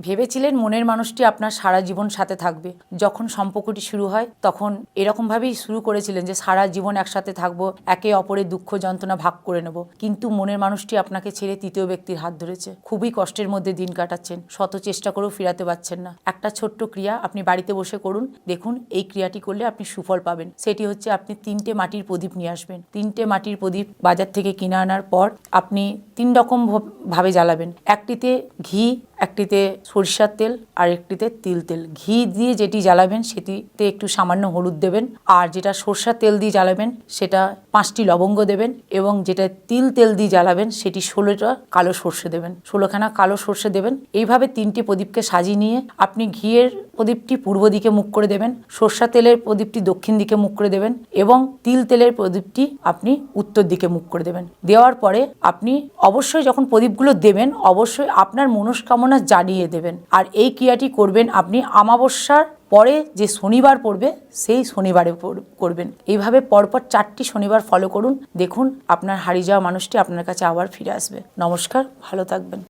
ভেবেছিলেন মনের মানুষটি আপনার সারা জীবন সাথে থাকবে। যখন সম্পর্কটি শুরু হয় তখন এরকমভাবেই শুরু করেছিলেন যে সারা জীবন একসাথে থাকবো, একে অপরের দুঃখ যন্ত্রণা ভাগ করে নেব। কিন্তু মনের মানুষটি আপনাকে ছেড়ে তৃতীয় ব্যক্তির হাত ধরেছে। খুবই কষ্টের মধ্যে দিন কাটাচ্ছেন, শত চেষ্টা করেও ফিরাতে পারছেন না। একটা ছোট্ট ক্রিয়া আপনি বাড়িতে বসে করুন, দেখুন এই ক্রিয়াটি করলে আপনি সুফল পাবেন। সেটি হচ্ছে আপনি 3টে মাটির প্রদীপ নিয়ে আসবেন। 3টে মাটির প্রদীপ বাজার থেকে কিনে আনার পর আপনি 3 রকম ভাবে জ্বালাবেন। একটিতে ঘি, একটিতে সরিষার তেল আর একটিতে তিল তেল। ঘি দিয়ে যেটি জ্বালাবেন সেটিতে একটু সামান্য হলুদ দেবেন, আর যেটা সরষার তেল দিয়ে জ্বালাবেন সেটা 5টি লবঙ্গ দেবেন, এবং যেটা তিল তেল দিয়ে জ্বালাবেন সেটি 16টা কালো সর্ষে দেবেন, 16খানা কালো সর্ষে দেবেন। এইভাবে 3টি প্রদীপকে সাজিয়ে নিয়ে আপনি ঘিয়ের প্রদীপটি পূর্ব দিকে মুখ করে দেবেন, সরষা তেলের প্রদীপটি দক্ষিণ দিকে মুখ করে দেবেন, এবং তিল তেলের প্রদীপটি আপনি উত্তর দিকে মুখ করে দেবেন। দেওয়ার পরে আপনি অবশ্যই যখন প্রদীপগুলো দেবেন অবশ্যই আপনার মনস্কামনা জানিয়ে দেবেন। আর এই ক্রিয়াটি করবেন আপনি অমাবস্যার পরে যে শনিবার পড়বে সেই শনিবারে করবেন। এইভাবে পরপর 4টি শনিবার ফলো করুন, দেখুন আপনার হারিয়ে যাওয়া মানুষটি আপনার কাছে আবার ফিরে আসবে। নমস্কার, ভালো থাকবেন।